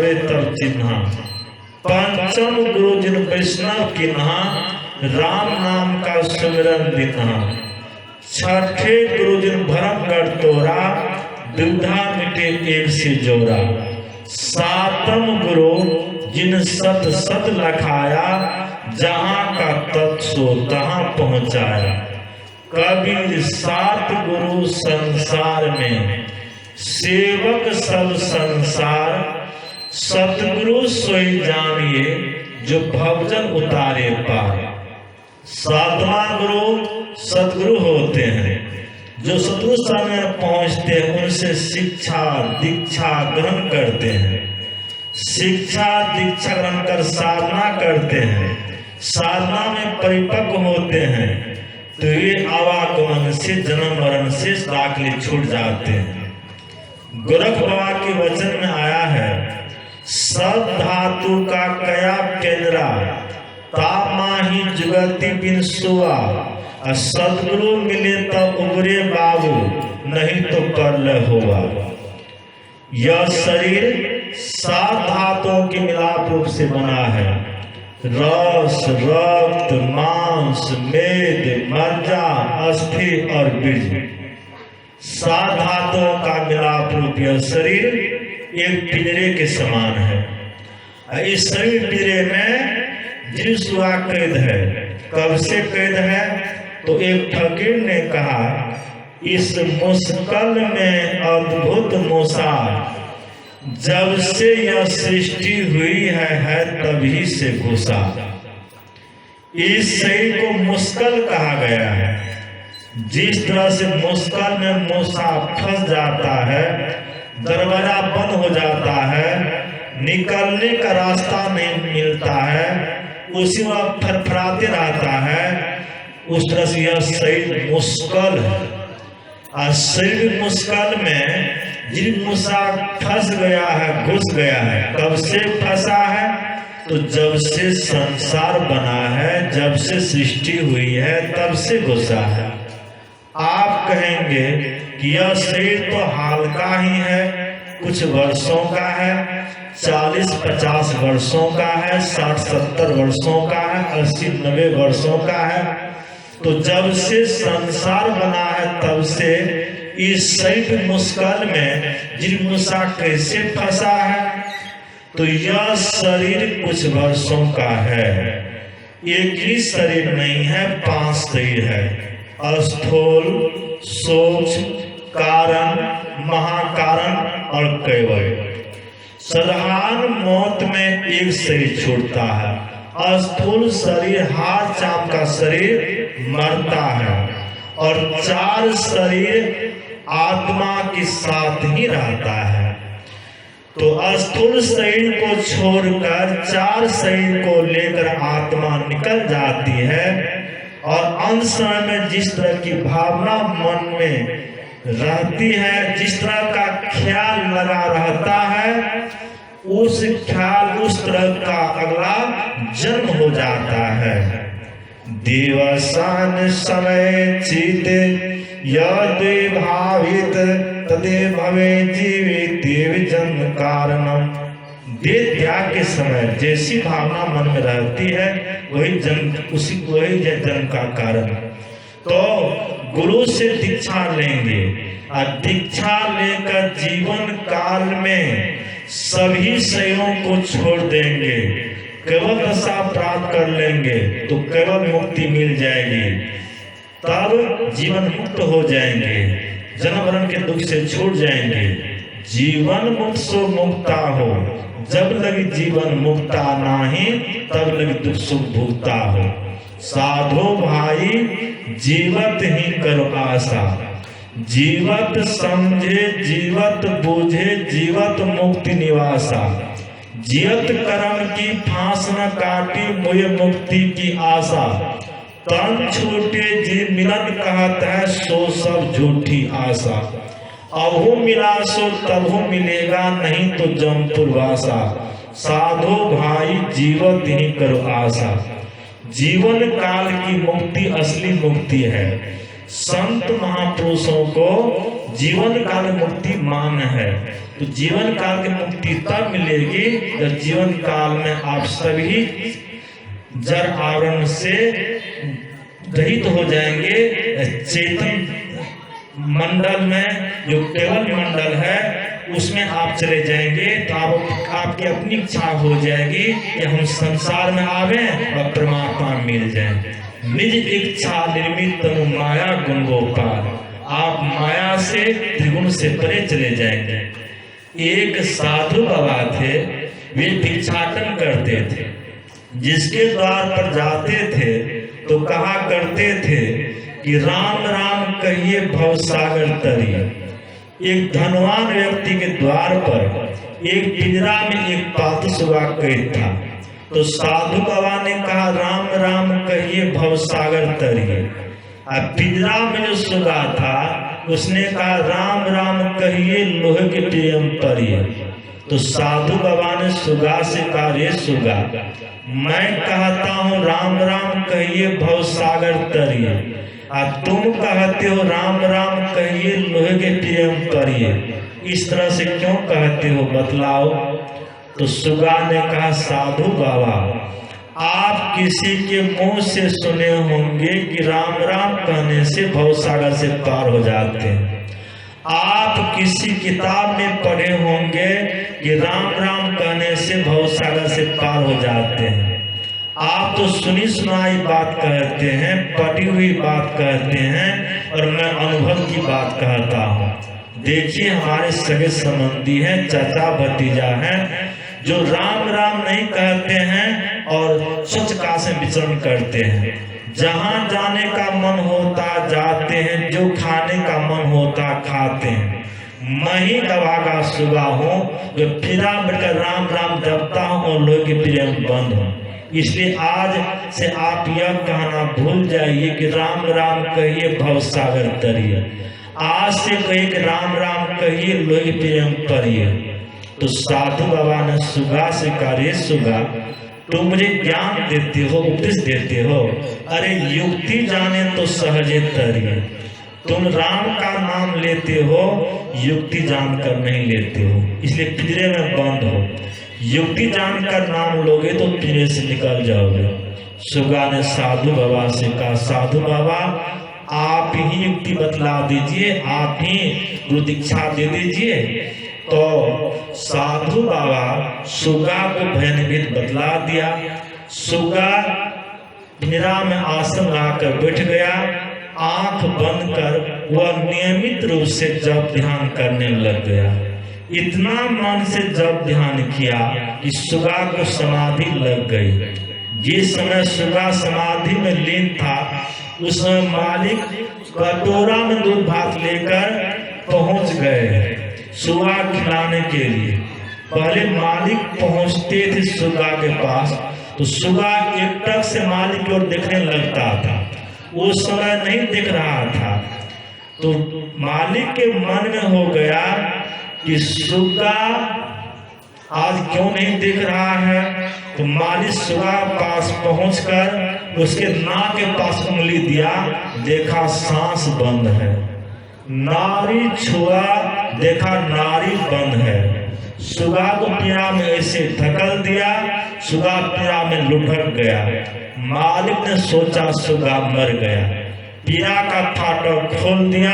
तबे तब चिन्हा। पंचम गुरु जिन वैष्णव किन्हा, राम नाम का सुमिरन दिन्हा। छठे गुरु जिन भरम कर तोरा, दुविधा मिटे एक से जोरा। सातम गुरु जिन सत सत लखाया, जहाँ का तत् सो तहाँ पहुँचाया। कबीर सात गुरु संसार में, सेवक सब संसार। सतगुरु सोई जानिए, जो भवजन उतारे पार। सातवां गुरु सतगुरु होते हैं, जो सतगुरु स्थान में पहुँचते हैं, उनसे शिक्षा दीक्षा ग्रहण करते हैं। शिक्षा दीक्षा ग्रहण कर साधना करते हैं, साधना में परिपक्व होते हैं, तो ये आवागमन से जन्म मरण से दाखिले छूट जाते हैं। गोरख बाबा के वचन में आया है, सब धातु का कया केंद्रा, तामाही जुगति बिन सुआ। सदगुरु मिले तब उबरे बाबू, नहीं तो कर हुआ। यह शरीर सात धातुओं के मिलाप रूप से बना है। रस, रक्त, मांस, मेद, मज्जा, अस्थि और बीज, सात धातुओं का मिलाप रूप यह शरीर एक पिंजरे के समान है। इस शरीर पिंजरे में जिसुआ कैद है। कब से कैद है? तो एक फकीर ने कहा, इस मुश्किल में अद्भुत मूसा, जब से यह सृष्टि हुई है तभी से घुसा। इस शरीर को मुश्किल कहा गया है। जिस तरह से मुश्किल में मूसा फंस जाता है, दरवाजा बंद हो जाता है, निकलने का रास्ता नहीं मिलता है, उसी वक्त फरफराते रहता है, उस तरह से यह शरीर मुश्किल है। और शरीर मुश्किल में जिन मूसा फंस गया है, घुस गया है। कब से फंसा है? तो जब से संसार बना है, जब से सृष्टि हुई है, तब से घुसा है। आप कहेंगे कि यह शरीर तो हाल का ही है, कुछ वर्षों का है, 40-50 वर्षों का है, 60-70 वर्षों का है, 80-90 वर्षों का है। तो जब से संसार बना है तब से इस शरीर मुश्किल में जिनमुसा कैसे फंसा है? तो यह शरीर कुछ वर्षों का है। एक ही शरीर नहीं है, 5 शरीर है। स्थूल, सूक्ष्म, कारण, महाकारण और कैवल्य। साधारण मौत में एक शरीर छूटता है। स्थूल शरीर, हार चाम का शरीर मरता है, और 4 शरीर आत्मा के साथ ही रहता है। तो स्थूल शरीर को छोड़कर 4 शरीर को लेकर आत्मा निकल जाती है, और अंत समय में जिस तरह की भावना मन में रहती है, जिस तरह का ख्याल लगा रहता है, उस ख्याल उस तरह का अगला जन्म हो जाता है। दिवसान समय चिते यदि भावित तदे भवे जीवित देव जन्म कारणम। देह त्याग के समय जैसी भावना मन में रहती है, वही जन्म का कारण। तो गुरु से दीक्षा लेंगे, और दीक्षा लेकर जीवन काल में सभी शरीरों को छोड़ देंगे, केवल दशा प्राप्त कर लेंगे, तो केवल मुक्ति मिल जाएगी। तब जीवन मुक्त हो जाएंगे, जन्म मरण के दुख से छूट जाएंगे। जीवन मुक्त सो मुक्ता हो, जब लगी जीवन मुक्ता नाही, तब लगी दुख सुख भुगता हो। साधो भाई जीवत ही करो आशा, जीवत समझे जीवत बूझे जीवत मुक्ति निवासा। जियत कर्म की फांस न काटी, मुझे मुक्ति की आशा। तन छूटे जी मिलन कहत है, सो सब झूठी आशा। अबहु मिला सो तबहु मिलेगा, नहीं तो जमपुर वासा। साधो भाई जीवत ही करो आशा। जीवन काल की मुक्ति असली मुक्ति है। संत महापुरुषों को जीवन काल मुक्ति मान्य है। तो जीवन काल की मुक्ति तब मिलेगी जब जीवन काल में आप सभी जड़ आवरण से रहित हो जाएंगे। चेतन मंडल में जो केवल मंडल है उसमें आप चले जाएंगे, तो आपकी अपनी इच्छा हो जाएगी कि हम संसार में आवे और परमात्मा मिल जाए। निज इच्छा निर्मित तनु माया गुण गोपाल, आप माया से त्रिगुण से परे चले जाएंगे। एक साधु बाबा थे, वे भिक्षाटन करते थे। जिसके द्वार पर जाते थे तो कहा करते थे कि राम राम कहिए भवसागर तरी। एक धनवान व्यक्ति के द्वार पर एक पिंजरा में एक पालतू सुगा कैद था, तो साधु बाबा ने कहा राम राम कहिए भवसागर तरी। अब पिंजरा में जो सुगा था उसने कहा राम राम कहिए लोहे के प्रेम परिये। तो साधु बाबा ने सुगा से कहा रे सुगा, मैं कहता हूँ राम राम कहिए भवसागर तरिए, तुम कहते हो राम राम कहिए लोहे के प्रेम परिये। इस तरह से क्यों कहते हो बतलाओ। तो सुगा ने कहा साधु बाबा, आप किसी के मुंह से सुने होंगे कि राम राम कहने से भवसागर से पार हो जाते हैं। आप किसी किताब में पढ़े होंगे कि राम राम कहने से भवसागर से पार हो जाते हैं। आप तो सुनी सुनाई बात कहते हैं, पढ़ी हुई बात कहते हैं, और मैं अनुभव की बात कहता हूँ। देखिए हमारे सगे संबंधी हैं, चाचा भतीजा हैं, जो राम राम नहीं कहते हैं और स्वच्छ काशी में विचरण करते हैं। जहां जाने का मन होता जाते हैं, जो खाने का मन होता खाते हैं। मैं ही दवागा सुगा हूँ जो फिरा बैठकर राम राम जपता हूँ और लोग के प्रेम बंद हूँ। इसलिए आज से आप यह कहना भूल जाइए कि राम राम कहिए भवसागर तरिए। आज से कहिए कि राम राम कहिए लोग प्रेम परिये। तो साधु बाबा ने सुगा से कहा रे सुगा, तुम मुझे ज्ञान देते हो, उपदेश देते हो, अरे युक्ति जाने तो सहजे तरिए। तुम राम का नाम लेते हो, युक्ति जानकर नहीं लेते हो, इसलिए पिंजरे में बंद हो। युक्ति जानकर नाम लोगे तो पिंजरे से निकल जाओगे। सुगा ने साधु बाबा से कहा साधु बाबा आप ही युक्ति बतला दीजिए, आप ही गुरु दीक्षा दे दीजिए। तो साधु बाबा सुगा को भयभीत बतला दिया। सुगा पिंजरा में आसन लगाकर बैठ गया, आंख बंद कर वह नियमित रूप से जप ध्यान करने लग गया। इतना मन से जप ध्यान किया कि सुगा को समाधि लग गई। जिस समय सुगा समाधि में लीन था उस समय मालिक कटोरा में दूध भात लेकर पहुंच गए सुगा खिलाने के लिए। पहले मालिक पहुंचते थे सुगा के पास तो सुगा एकटक से मालिक की ओर देखने लगता था। उस समय नहीं दिख रहा था तो मालिक के मन में हो गया कि सुगा आज क्यों नहीं दिख रहा है। तो मालिक सुगा पास पहुंचकर उसके नाक के पास उंगली दिया, देखा सांस बंद है। नारी छुआ, देखा नारी बंद है। सुगा को पिंजरा में ऐसे धकल दिया, सुगा पिंजरा में लुढ़क गया। मालिक ने सोचा सुगा मर गया, पिंजरा का फाटक खोल दिया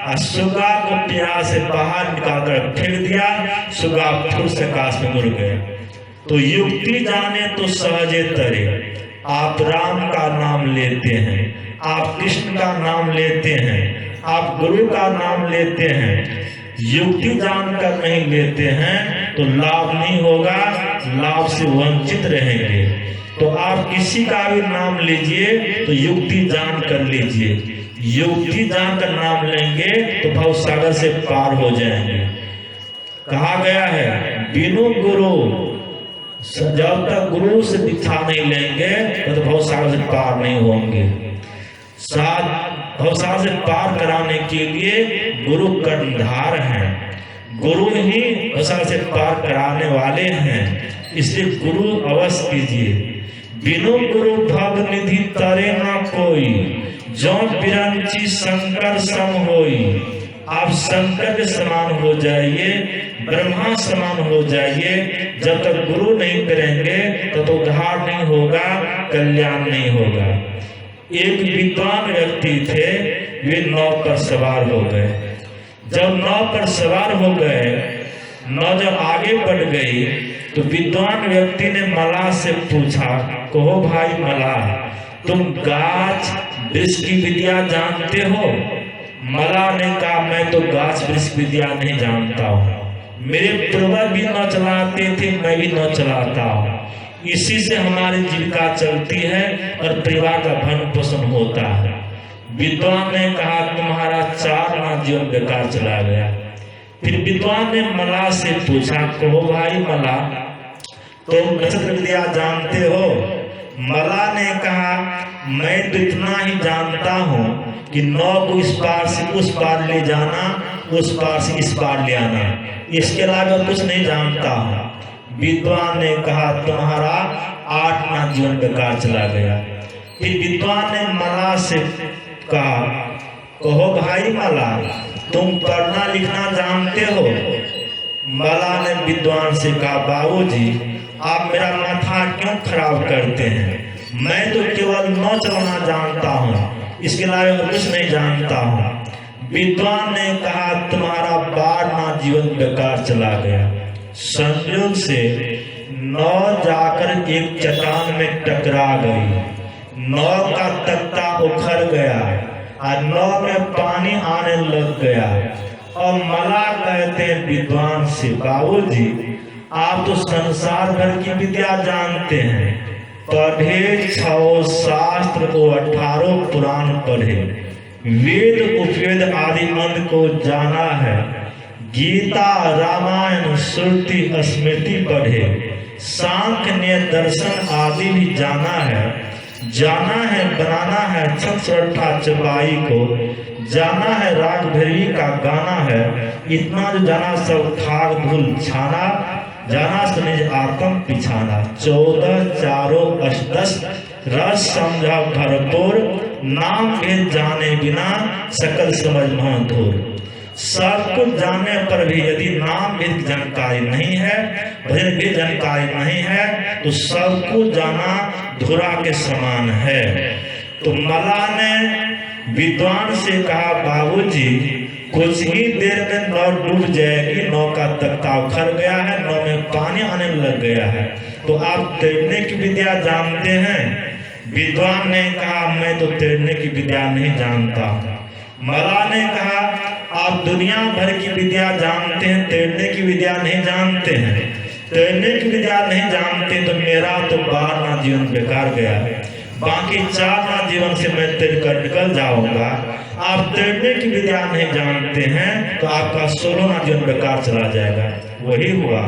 और सुगा को पिंजरा से बाहर निकालकर फेंक दिया। सुगा फिर से आकाश में उड़ गया। तो युक्ति जाने तो सहजे तरे। आप राम का नाम लेते हैं, आप कृष्ण का नाम लेते हैं, आप गुरु का नाम लेते हैं, युक्ति जानकर नहीं लेते हैं तो लाभ नहीं होगा, लाभ से वंचित रहेंगे। तो आप किसी का भी नाम लीजिए तो युक्ति जान कर लीजिए। युक्ति जानकर नाम लेंगे तो भवसागर से पार हो जाएंगे। कहा गया है बिनु गुरु, जब तक गुरु से दीक्षा नहीं लेंगे तो भवसागर से पार नहीं होंगे। भवसागर से पार कराने के लिए गुरु कर्णधार हैं, गुरु ही भवसागर से पार कराने वाले हैं। इसलिए गुरु अवश्य कीजिए। बिनु गुरु भव निधि तरे न कोई, जो बिरंची शंकर सम होई। आप शंकर के समान हो जाइए, ब्रह्मा समान हो जाइए। जब तक गुरु नहीं करेंगे तब तो उद्धार नहीं होगा, कल्याण नहीं होगा। एक विद्वान व्यक्ति थे, वे नाव पर सवार हो गए। जब नाव पर सवार हो गए, नाव जब आगे बढ़ गई तो विद्वान व्यक्ति ने मलाह से पूछा, कहो भाई मलाह, तुम गाछ वृक्ष की विद्या जानते हो? मलाह ने कहा, मैं तो गाछ वृक्ष विद्या नहीं जानता हूँ। मेरे पूर्वज भी नाव चलाते थे, मैं भी नाव चलाता हूँ। इसी से हमारी जीविका चलती है और परिवार का भरण पोषण होता है। विद्वान ने कहा, तुम्हारा 4 माह जीवन बेकार चला गया। फिर विद्वान ने मलाह से पूछा, कहो भाई मलाह, तुम नक्षत्र विद्या जानते हो? मलाह ने कहा, मैं तो इतना ही जानता हूँ कि नाव को इस पार से उस पार ले जाना, उस पार से इस पार ले आना, इसके अलावा कुछ नहीं जानता हूँ। विद्वान ने कहा, तुम्हारा 8 माह जीवन बेकार चला गया। फिर विद्वान ने मलाह से कहा, कहो भाई मलाह, तुम पढ़ना लिखना जानते हो? मलाह ने विद्वान से कहा, बाबूजी आप मेरा माथा क्यों खराब करते हैं? मैं तो केवल नाव चलाना जानता हूँ, इसके अलावा कुछ नहीं जानता हूँ। विद्वान ने कहा, तुम्हारा 12 माह जीवन बेकार चला गया। संयोग से नाव जाकर एक चट्टान में टकरा गई। नाव का तख्ता उखड़ गया और नाव में पानी आने लग गया। और मलाह कहते हैं विद्वान से, बाबूजी आप तो संसार भर की विद्या जानते हैं, पढ़े 6 शास्त्र को 18 पुराण पढ़े, वेद उपवेद आदि अंग को जाना है, गीता रामायण श्रुति स्मृति पढ़े, सांख्य न्याय दर्शन आदि भी जाना है बनाना है छत्रठा चपाई को, जाना है राग भैरवी का गाना है। इतना जो जाना सब खाक धूल छाना, जाना सुनिज आत्म पिछाना। 14 चारों अष्टदश रस समझा भरपूर, नाम भेद जाने बिना सकल समझ न धूर। सब कुछ जानने पर भी यदि नाम भेद की जानकारी नहीं है, भजन की जानकारी नहीं है, तो सब कुछ जाना धुरा के समान है। तो मलाह ने विद्वान से कहा, बाबूजी कुछ ही देर में नाव डूब जाएगी, नाव का तख्ता उखड़ गया है, नाव में पानी आने लग गया है, तो आप तैरने की विद्या जानते हैं? विद्वान ने कहा, मैं तो तैरने की विद्या नहीं जानता। मलाह ने कहा, आप दुनिया भर की विद्या जानते हैं, तैरने की विद्या नहीं जानते हैं। तैरने की विद्या नहीं जानते तो मेरा तो 12 माह जीवन बेकार गया है, बाकी 4 माह जीवन से मैं तैर कर निकल जाऊंगा। आप तैरने की विद्या नहीं जानते हैं तो आपका 16 माह जीवन बेकार चला जाएगा। वही हुआ,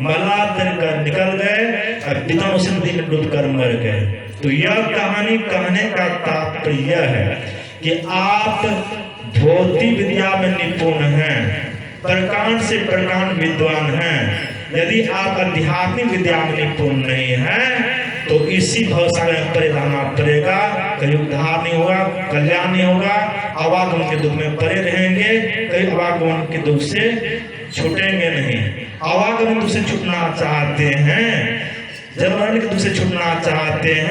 मलाह तैर कर निकल गए और पिता उसी नदी में डूब कर मर गए। तो यह कहानी कहने का तात्पर्य है कि आप भौतिक विद्या में निपुण हैं, प्रकांड से प्रकांड विद्वान हैं। यदि आप आध्यात्मिक विद्या में निपुण नहीं हैं तो इसी भवसागर में पड़े रहना पड़ेगा। कहीं उद्धार नहीं होगा, कल्याण नहीं होगा, आवागमन के दुख में पड़े रहेंगे, कहीं आवागमन के दुख से छूटेंगे नहीं। आवागमन दुख से छूटना चाहते हैं, जन्म मरण के दुख से छूटना चाहते हैं,